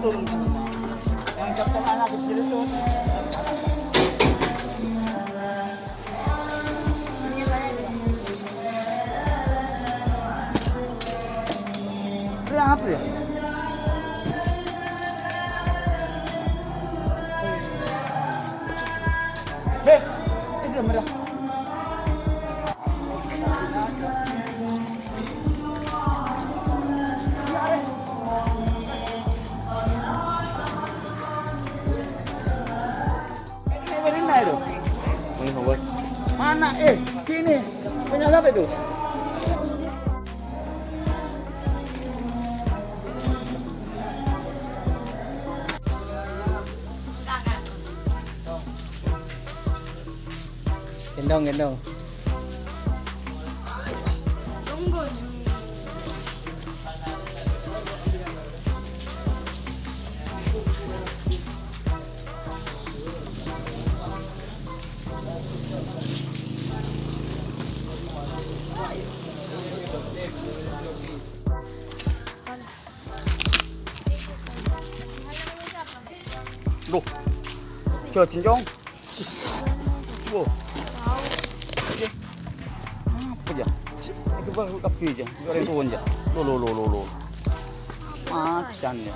betul. Yang contoh anak kecil itu. Itu yang apa ya? Hei, itu merah. Mana? Sini. Punya siapa itu? Gendong. Tunggu. Loh. Chờ chính trong. Wow. Apa je? Itu bang kapi je. Goreng tuan je. Lo. Macan ya.